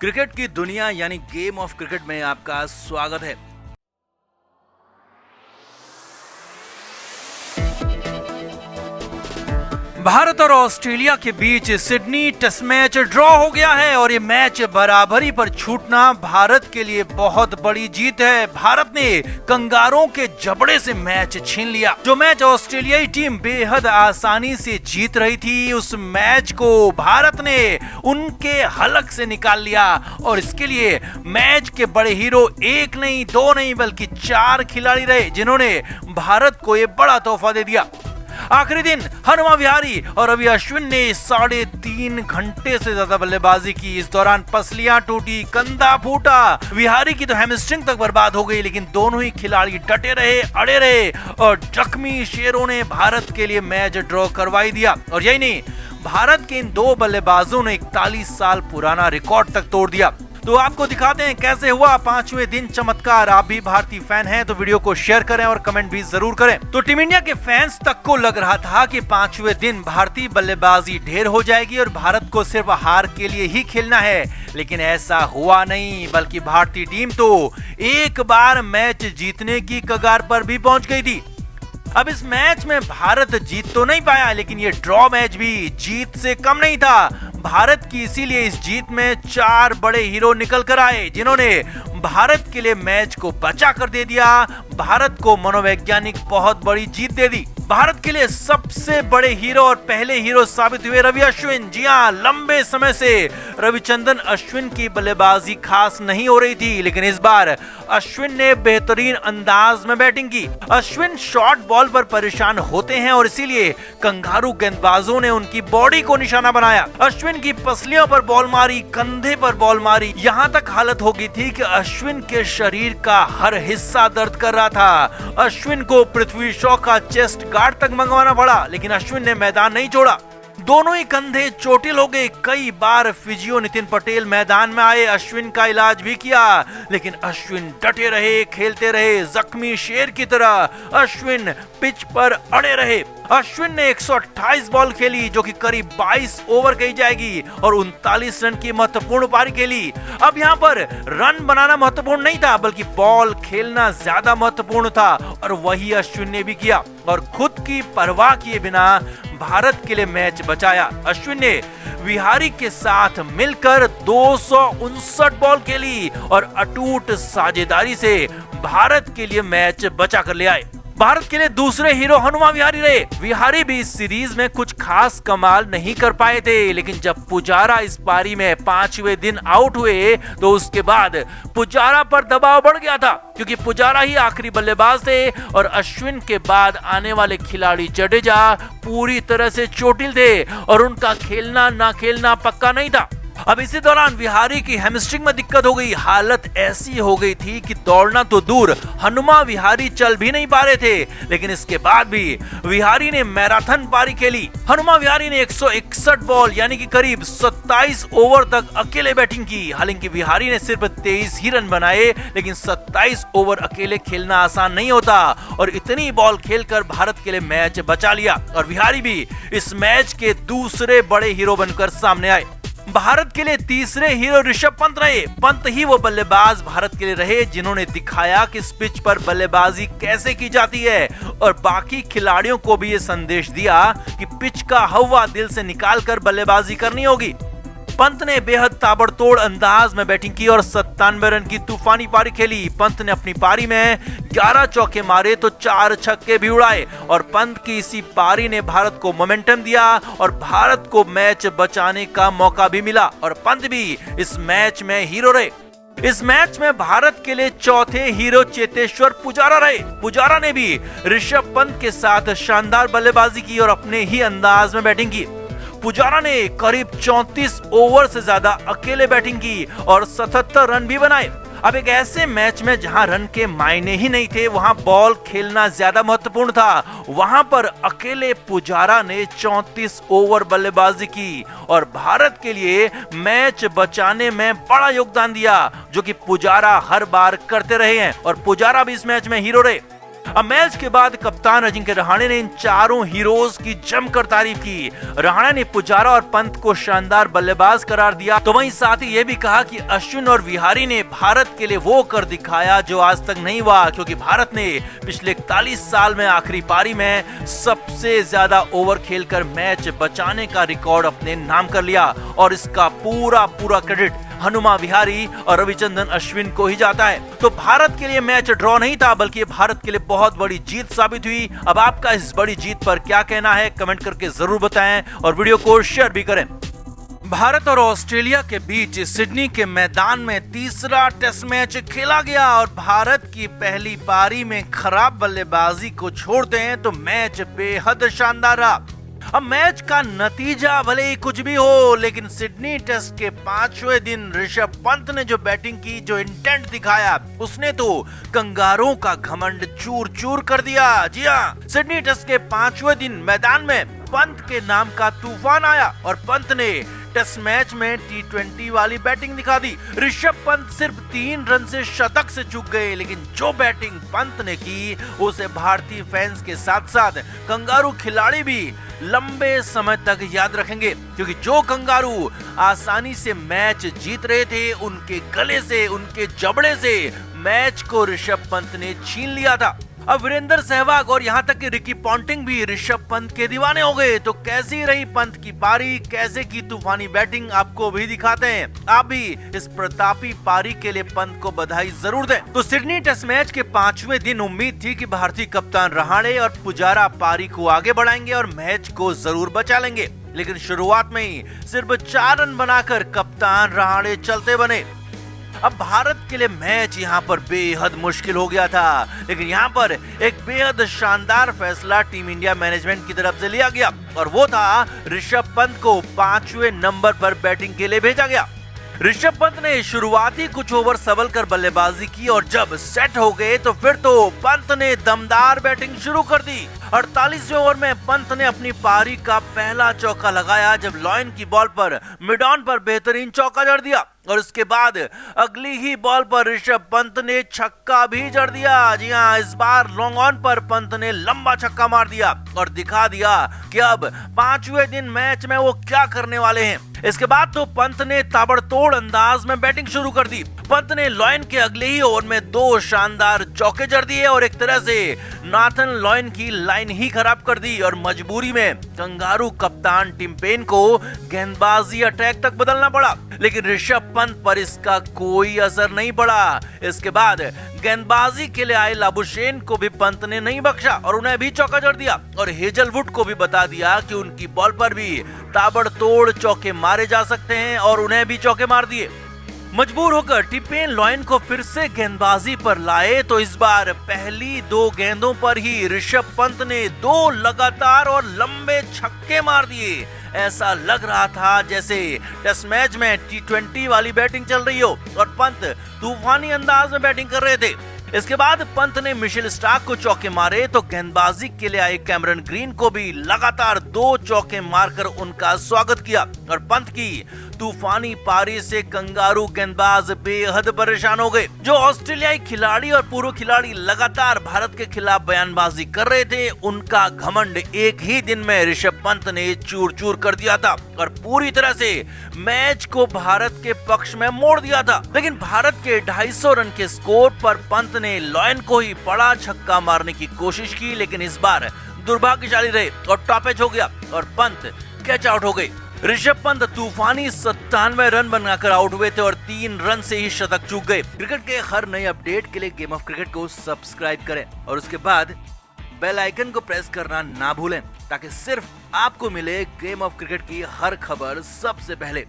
Cricket की दुनिया यानी गेम ऑफ क्रिकेट में आपका स्वागत है। भारत और ऑस्ट्रेलिया के बीच सिडनी टेस्ट मैच ड्रॉ हो गया है और ये मैच बराबरी पर छूटना भारत के लिए बहुत बड़ी जीत है। भारत ने कंगारों के जबड़े से मैच छीन लिया। जो मैच ऑस्ट्रेलियाई टीम बेहद आसानी से जीत रही थी, उस मैच को भारत ने उनके हलक से निकाल लिया और इसके लिए मैच के बड़े हीरो एक नहीं, दो नहीं बल्कि 4 खिलाड़ी रहे, जिन्होंने भारत को ये बड़ा तोहफा दे दिया। आखिरी दिन हनुमा विहारी और रवि अश्विन ने 3.5 घंटे से ज्यादा बल्लेबाजी की। इस दौरान पसलियां टूटी, कंधा फूटा, विहारी की तो हैमस्ट्रिंग तक बर्बाद हो गई, लेकिन दोनों ही खिलाड़ी डटे रहे, अड़े रहे और जख्मी शेरों ने भारत के लिए मैच ड्रॉ करवाई दिया। और यही नहीं, भारत के इन 2 बल्लेबाजों ने 41 साल पुराना रिकॉर्ड तक तोड़ दिया। तो आपको दिखाते हैं कैसे हुआ 5वें दिन चमत्कार। आप भी भारतीय फैन हैं तो वीडियो को शेयर करें और कमेंट भी जरूर करें। तो टीम इंडिया के फैंस तक को लग रहा था कि 5वें दिन भारतीय बल्लेबाजी ढेर हो जाएगी और भारत को सिर्फ हार के लिए ही खेलना है, लेकिन ऐसा हुआ नहीं, बल्कि भारतीय टीम तो एक बार मैच जीतने की कगार पर भी पहुंच गई थी। अब इस मैच में भारत जीत तो नहीं पाया, लेकिन ये ड्रॉ मैच भी जीत से कम नहीं था। भारत की इसीलिए इस जीत में 4 बड़े हीरो निकल कर आए, जिन्होंने भारत के लिए मैच को बचा कर दे दिया, भारत को मनोवैज्ञानिक बहुत बड़ी जीत दे दी। भारत के लिए सबसे बड़े हीरो और पहले हीरो साबित हुए रवि अश्विन। जी हां, लंबे समय से रविचंद्रन अश्विन की बल्लेबाजी खास नहीं हो रही थी, लेकिन इस बार अश्विन ने बेहतरीन अंदाज में बैटिंग की। अश्विन शॉर्ट बॉल पर परेशान होते हैं और इसीलिए कंगारू गेंदबाजों ने उनकी बॉडी को निशाना बनाया। अश्विन की पसलियों पर बॉल मारी, कंधे पर बॉल मारी, यहां तक हालत हो गई थी कि अश्विन के शरीर का हर हिस्सा दर्द कर रहा था। अश्विन को पृथ्वी शॉ का चेस्ट गार्ड तक मंगवाना पड़ा, लेकिन अश्विन ने मैदान नहीं छोड़ा। दोनों ही कंधे चोटिल हो गए। कई बार फिजियो नितिन पटेल मैदान में आए, अश्विन का इलाज भी किया, लेकिन अश्विन डटे रहे, खेलते रहे जख्मी शेर की तरह। अश्विन पिच पर अड़े रहे। अश्विन ने 128 बॉल खेली, जो कि करीब 22 ओवर कही जाएगी, और 39 रन की महत्वपूर्ण पारी खेली। अब यहाँ पर रन बनाना महत्वपूर्ण नहीं था, बल्कि बॉल खेलना ज्यादा महत्वपूर्ण था, और वही अश्विन ने भी किया और खुद की परवाह किए बिना भारत के लिए मैच बचाया। अश्विन ने विहारी के साथ मिलकर 259 बॉल खेली और अटूट साझेदारी से भारत के लिए मैच बचा कर ले आए। भारत के लिए दूसरे हीरो हनुमा विहारी रहे। विहारी भी इस सीरीज में कुछ खास कमाल नहीं कर पाए थे, लेकिन जब पुजारा इस पारी में 5वें दिन आउट हुए तो उसके बाद पुजारा पर दबाव बढ़ गया था, क्योंकि पुजारा ही आखिरी बल्लेबाज थे और अश्विन के बाद आने वाले खिलाड़ी जडेजा पूरी तरह से चोटिल थे और उनका खेलना ना खेलना पक्का नहीं था। अब इसी दौरान विहारी की हैमस्ट्रिंग में दिक्कत हो गई। हालत ऐसी हो गई थी कि दौड़ना तो दूर, हनुमा विहारी चल भी नहीं पा रहे थे, लेकिन इसके बाद भी विहारी ने मैराथन पारी खेली। हनुमा विहारी ने 161 बॉल यानी कि करीब 27 ओवर तक अकेले बैटिंग की। हालांकि विहारी ने सिर्फ 23 ही रन बनाए, लेकिन 27 ओवर अकेले खेलना आसान नहीं होता और इतनी बॉल खेलकर भारत के लिए मैच बचा लिया। और विहारी भी इस मैच के दूसरे बड़े हीरो बनकर सामने आए। भारत के लिए तीसरे हीरो ऋषभ पंत रहे। पंत ही वो बल्लेबाज भारत के लिए रहे जिन्होंने दिखाया कि इस पिच पर बल्लेबाजी कैसे की जाती है, और बाकी खिलाड़ियों को भी ये संदेश दिया कि पिच का हवा दिल से निकालकर बल्लेबाजी करनी होगी। पंत ने बेहद ताबड़तोड़ अंदाज में बैटिंग की और 97 रन की तूफानी पारी खेली। पंत ने अपनी पारी में 11 चौके मारे तो 4 छक्के भी उड़ाए, और पंत की इसी पारी ने भारत को मोमेंटम दिया और भारत को मैच बचाने का मौका भी मिला, और पंत भी इस मैच में हीरो रहे। इस मैच में भारत के लिए चौथे हीरो चेतेश्वर पुजारा रहे। पुजारा ने भी ऋषभ पंत के साथ शानदार बल्लेबाजी की और अपने ही अंदाज में बैटिंग की। पुजारा ने करीब 34 ओवर से ज्यादा अकेले बैटिंग की और 77 रन भी बनाए। अब एक ऐसे मैच में जहां रन के मायने ही नहीं थे, वहां बॉल खेलना ज्यादा महत्वपूर्ण था, वहां पर अकेले पुजारा ने 34 ओवर बल्लेबाजी की और भारत के लिए मैच बचाने में बड़ा योगदान दिया, जो कि पुजारा हर बार करते रहे हैं, और पुजारा भी इस मैच में हीरो रहे। अब मैच के बाद कप्तान अजिंक्य रहाणे ने इन चारों हीरोज की जमकर तारीफ की। रहाणे ने पुजारा और पंत को शानदार बल्लेबाज करार दिया, तो वहीं साथ ही ये भी कहा कि अश्विन और विहारी ने भारत के लिए वो कर दिखाया जो आज तक नहीं हुआ, क्योंकि भारत ने पिछले 41 साल में आखिरी पारी में सबसे ज्यादा ओवर खेलकर मैच बचाने का रिकॉर्ड अपने नाम कर लिया और इसका पूरा क्रेडिट हनुमा विहारी और रविचंद्रन अश्विन को ही जाता है। तो भारत के लिए मैच ड्रॉ नहीं था, बल्कि भारत के लिए बहुत बड़ी जीत साबित हुई। अब आपका इस बड़ी जीत पर क्या कहना है, कमेंट करके जरूर बताएं और वीडियो को शेयर भी करें। भारत और ऑस्ट्रेलिया के बीच सिडनी के मैदान में तीसरा टेस्ट मैच खेला गया और भारत की पहली पारी में खराब बल्लेबाजी को छोड़ते हैं तो मैच बेहद शानदार रहा। अब मैच का नतीजा भले ही कुछ भी हो, लेकिन सिडनी टेस्ट के 5वें दिन ऋषभ पंत ने जो बैटिंग की, जो इंटेंट दिखाया, उसने तो कंगारों का घमंड चूर चूर कर दिया। जी हाँ, सिडनी टेस्ट के 5वें दिन मैदान में पंत के नाम का तूफान आया और पंत ने टेस्ट मैच में T20 वाली बैटिंग दिखा दी। ऋषभ पंत सिर्फ 3 रन से शतक से चूक गए, लेकिन जो बैटिंग पंत ने की उसे भारतीय फैंस के साथ साथ कंगारू खिलाड़ी भी लंबे समय तक याद रखेंगे, क्योंकि जो कंगारू आसानी से मैच जीत रहे थे, उनके गले से, उनके जबड़े से मैच को ऋषभ पंत ने छीन लिया था। अब वीरेंद्र सहवाग और यहाँ तक कि रिकी पॉन्टिंग भी ऋषभ पंत के दीवाने हो गए। तो कैसी रही पंत की पारी, कैसे की तूफानी बैटिंग, आपको भी दिखाते हैं। आप भी इस प्रतापी पारी के लिए पंत को बधाई जरूर दें। तो सिडनी टेस्ट मैच के 5वें दिन उम्मीद थी कि भारतीय कप्तान रहाणे और पुजारा पारी को आगे बढ़ाएंगे और मैच को जरूर बचा लेंगे, लेकिन शुरुआत में ही सिर्फ 4 रन बनाकर कप्तान रहाणे चलते बने। अब भारत के लिए मैच यहाँ पर बेहद मुश्किल हो गया था, लेकिन यहाँ पर एक बेहद शानदार फैसला टीम इंडिया मैनेजमेंट की तरफ से लिया गया और वो था ऋषभ पंत को 5वें नंबर पर बैटिंग के लिए भेजा गया। ऋषभ पंत ने शुरुआती कुछ ओवर संभल कर बल्लेबाजी की और जब सेट हो गए तो फिर तो पंत ने दमदार बैटिंग शुरू कर दी। 48वें ओवर में पंत ने अपनी पारी का पहला चौका लगाया, जब लॉयन की बॉल पर मिड ऑन पर बेहतरीन चौका जड़ दिया और उसके बाद अगली ही बॉल पर ऋषभ पंत ने छक्का भी जड़ दिया। जी हाँ, इस बार लॉन्ग ऑन पर पंत ने लंबा छक्का मार दिया और दिखा दिया कि अब 5वें दिन मैच में वो क्या करने वाले हैं। इसके बाद तो पंत ने ताबड़तोड़ अंदाज में बैटिंग शुरू कर दी। पंत ने लॉयन के अगले ही ओवर में 2 शानदार चौके जड़ दिए और एक तरह से नाथन लॉयन की लाइन ही खराब कर दी और मजबूरी में कंगारू कप्तान टिम पेन को गेंदबाजी अटैक तक बदलना पड़ा, लेकिन ऋषभ पंत पर इसका कोई असर नहीं पड़ा। इसके बाद गेंदबाजी के लिए आए लाबुशेन को भी पंत ने नहीं बख्शा और उन्हें भी चौका जड़ दिया और हेजलवुड को भी बता दिया कि उनकी बॉल पर भी ताबड़तोड़ चौके मारे जा सकते हैं और उन्हें भी चौके मार दिए। मजबूर होकर टिम पेन लॉयन को फिर से गेंदबाजी पर लाए तो इस बार पहली 2 गेंदों पर ही ऋषभ पंत ने 2 लगातार और लंबे छक्के मार दिए। ऐसा लग रहा था जैसे टेस्ट मैच में T20 वाली बैटिंग चल रही हो और पंत तूफानी अंदाज में बैटिंग कर रहे थे। इसके बाद पंत ने मिशेल स्टार्क को चौके मारे तो गेंदबाजी के लिए आए कैमरन ग्रीन को भी लगातार 2 चौके मारकर उनका स्वागत किया और पंत की तूफानी पारी से कंगारू गेंदबाज बेहद परेशान हो गए। जो ऑस्ट्रेलियाई खिलाड़ी और पूर्व खिलाड़ी लगातार भारत के खिलाफ बयानबाजी कर रहे थे, उनका घमंड एक ही दिन में ऋषभ पंत ने चूर चूर कर दिया था और पूरी तरह से मैच को भारत के पक्ष में मोड़ दिया था। लेकिन भारत के 250 रन के स्कोर पर पंत ने लॉयन को ही बड़ा छक्का मारने की कोशिश की, लेकिन इस बार दुर्भाग्यशाली रहे और टॉपेज हो गया और पंत कैच आउट हो गए। ऋषभ पंत तूफानी 97 रन बनाकर आउट हुए थे और 3 रन से ही शतक चूक गए। क्रिकेट के हर नए अपडेट के लिए गेम ऑफ क्रिकेट को सब्सक्राइब करें और उसके बाद बेल आइकन को प्रेस करना ना भूलें, ताकि सिर्फ आपको मिले गेम ऑफ क्रिकेट की हर खबर सबसे पहले।